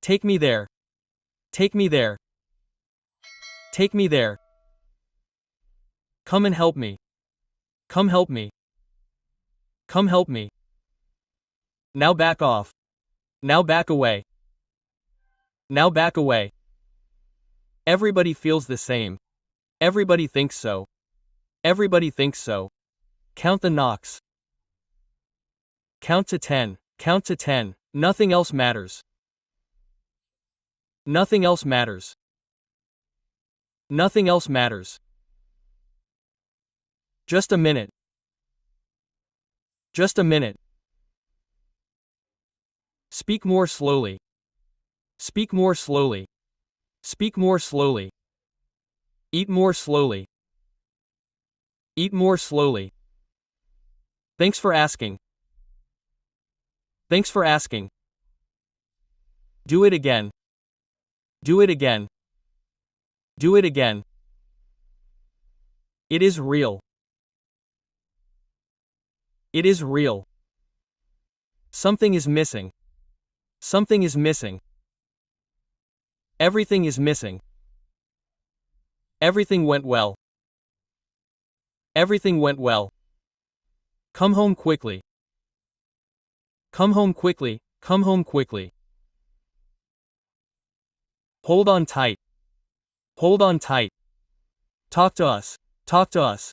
Take me there. Take me there. Take me there. Come and help me. Come help me. Come help me. Now back off. Now back away. Now back away. Everybody feels the same. Everybody thinks so. Everybody thinks so. Count the knocks. Count to 10. Count to 10. Nothing else matters. Nothing else matters. Nothing else matters. Just a minute. Just a minute. Speak more slowly. Speak more slowly. Speak more slowly. Eat more slowly. Eat more slowly. Thanks for asking. Thanks for asking. Do it again. Do it again. Do it again. It is real. It is real. Something is missing. Something is missing. Everything is missing. Everything went well. Everything went well. Come home quickly. Come home quickly. Come home quickly. Hold on tight. Hold on tight. Talk to us. Talk to us.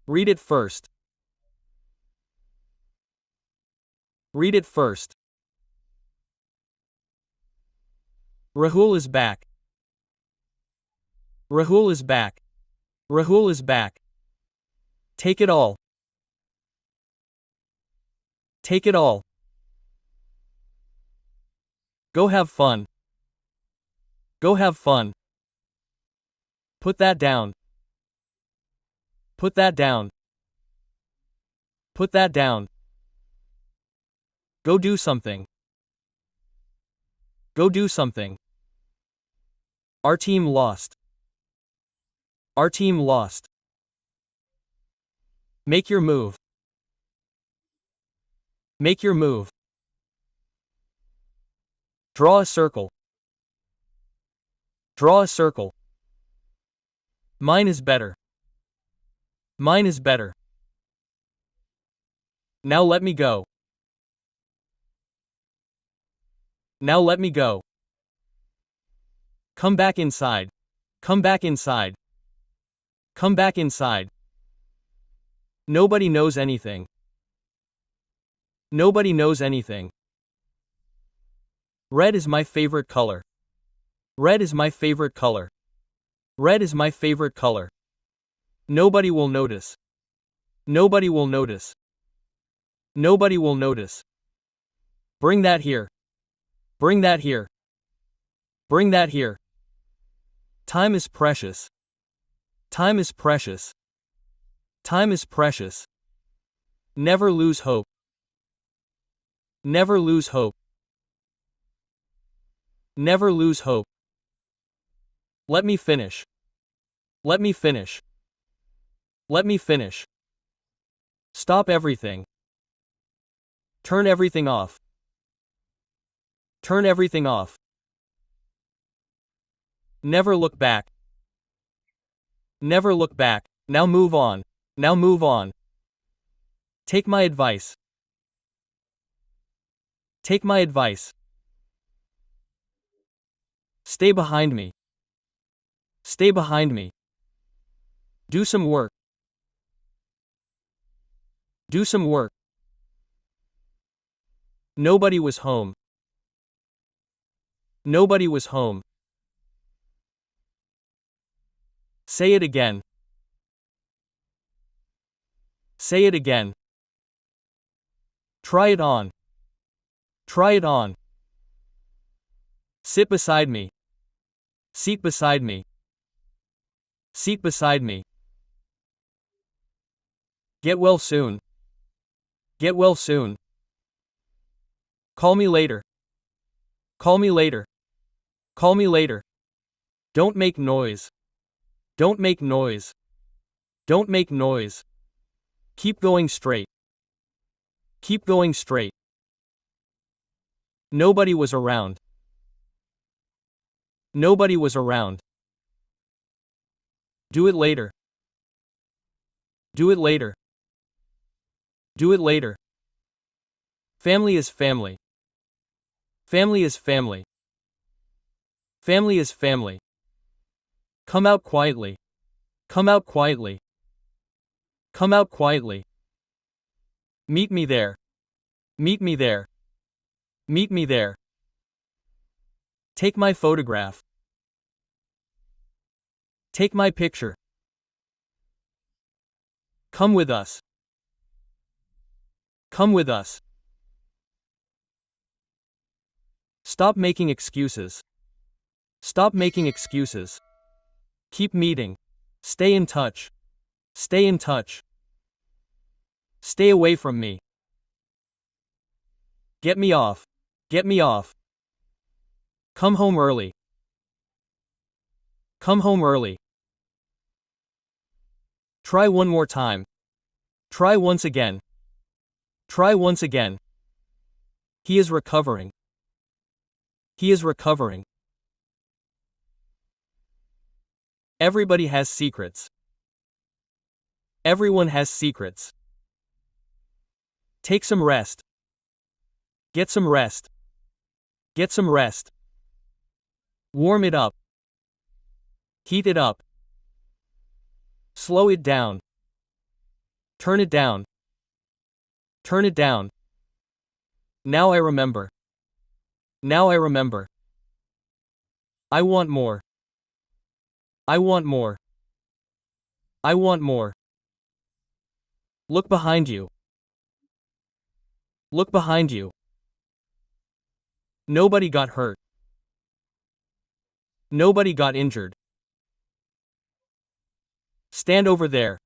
Read it first. Read it first. Rahul is back. Rahul is back. Rahul is back. Take it all. Take it all. Go have fun. Go have fun. Put that down. Put that down. Put that down. Go do something. Go do something. Our team lost. Our team lost. Make your move. Make your move. Draw a circle. Draw a circle. Mine is better. Mine is better. Now let me go. Now let me go. Come back inside. Come back inside. Come back inside. Nobody knows anything. Nobody knows anything. Red is my favorite color. Red is my favorite color. Red is my favorite color. Nobody will notice. Nobody will notice. Nobody will notice. Bring that here. Bring that here. Bring that here. Time is precious. Time is precious. Time is precious. Never lose hope. Never lose hope. Never lose hope. Let me finish. Let me finish. Let me finish. Stop everything. Turn everything off. Turn everything off. Never look back. Never look back. Now move on. Now move on. Take my advice. Take my advice. Stay behind me. Stay behind me. Do some work. Do some work. Nobody was home. Nobody was home. Say it again. Say it again. Try it on. Try it on. Sit beside me. Seat beside me. Seat beside me. Get well soon. Get well soon. Call me later. Call me later. Call me later. Don't make noise. Don't make noise. Don't make noise. Keep going straight. Keep going straight. Nobody was around. Nobody was around. Do it later. Do it later. Do it later. Family is family. Family is family. Family is family. Come out quietly. Come out quietly. Come out quietly. Meet me there. Meet me there. Meet me there. Take my photograph. Take my picture. Come with us. Come with us. Stop making excuses. Stop making excuses. Keep meeting. Stay in touch. Stay in touch. Stay away from me. Get me off. Get me off. Come home early. Come home early. Try one more time. Try once again. Try once again. He is recovering. He is recovering. Everybody has secrets. Everyone has secrets. Take some rest. Get some rest. Get some rest. Warm it up. Heat it up. Slow it down. Turn it down. Turn it down. Now I remember. Now I remember. I want more. I want more. I want more. Look behind you. Look behind you. Nobody got hurt. Nobody got injured. Stand over there.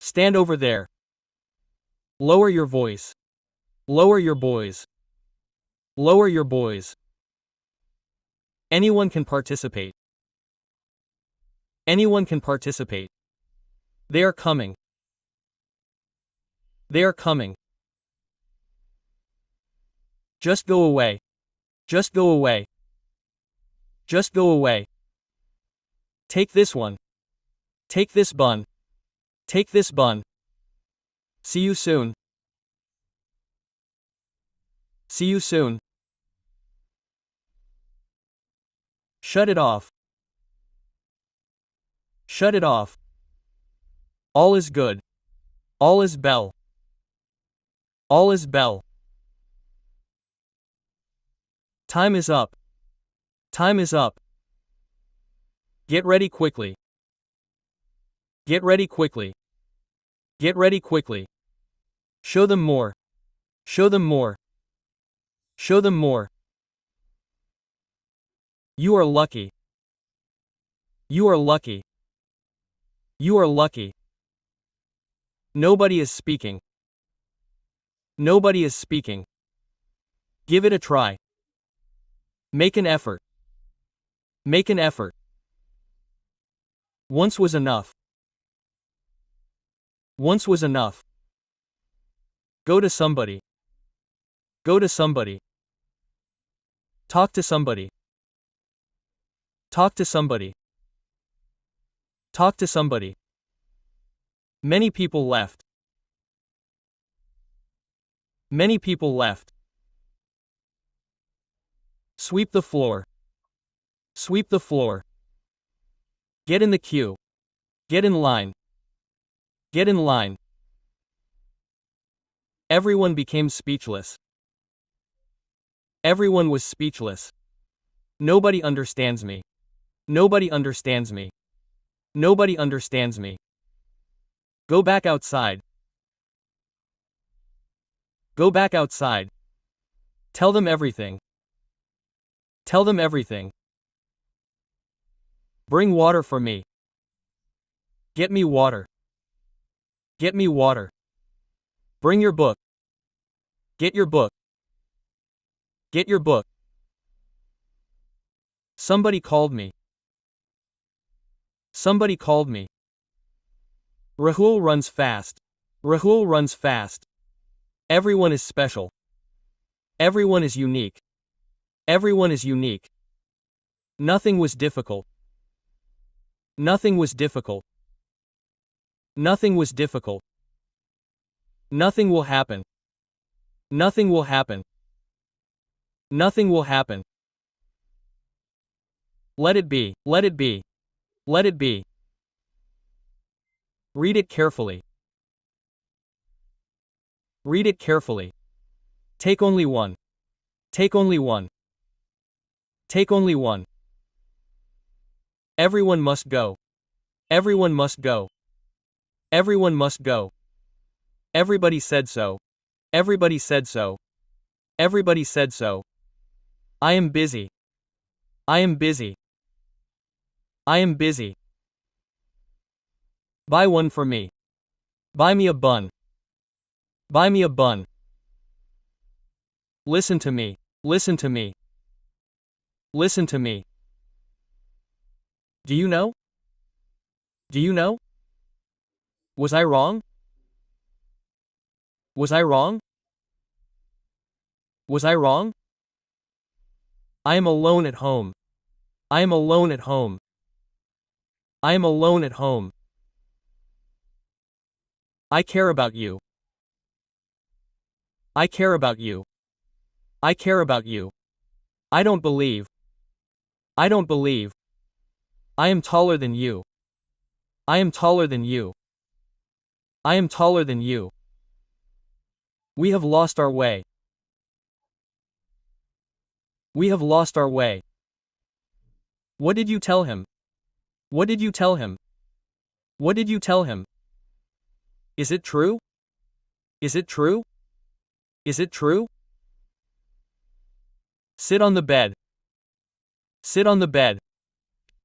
Stand over there. Lower your voice. Lower your boys. Lower your boys. Anyone can participate. Anyone can participate. They are coming. They are coming. Just go away. Just go away. Just go away. Take this one. Take this bun. Take this bun. See you soon. See you soon. Shut it off. Shut it off. All is good. All is bell. All is bell. Time is up. Time is up. Get ready quickly. Get ready quickly. Get ready quickly. Show them more. Show them more. Show them more. You are lucky. You are lucky. You are lucky. Nobody is speaking. Nobody is speaking. Give it a try. Make an effort. Make an effort. Once was enough. Once was enough. Go to somebody. Go to somebody. Talk to somebody. Talk to somebody. Talk to somebody. Many people left. Many people left. Sweep the floor. Sweep the floor. Get in the queue. Get in line. Get in line. Everyone became speechless. Everyone was speechless. Nobody understands me. Nobody understands me. Nobody understands me. Go back outside. Go back outside. Tell them everything. Tell them everything. Bring water for me. Get me water. Get me water. Bring your book. Get your book. Get your book. Somebody called me. Somebody called me. Rahul runs fast. Rahul runs fast. Everyone is special. Everyone is unique. Everyone is unique. Nothing was difficult. Nothing was difficult. Nothing was difficult. Nothing will happen. Nothing will happen. Nothing will happen. Let it be. Let it be. Let it be. Read it carefully. Read it carefully. Take only one. Take only one. Take only one. Everyone must go. Everyone must go. Everyone must go. Everybody said so. Everybody said so. Everybody said so. I am busy. I am busy. I am busy. Buy one for me. Buy me a bun. Buy me a bun. Listen to me. Listen to me. Listen to me. Do you know? Do you know? Was I wrong? Was I wrong? Was I wrong? I am alone at home. I am alone at home. I am alone at home. I care about you. I care about you. I care about you. I don't believe. I don't believe. I am taller than you. I am taller than you. I am taller than you. We have lost our way. We have lost our way. What did you tell him? What did you tell him? What did you tell him? Is it true? Is it true? Is it true? Sit on the bed. Sit on the bed.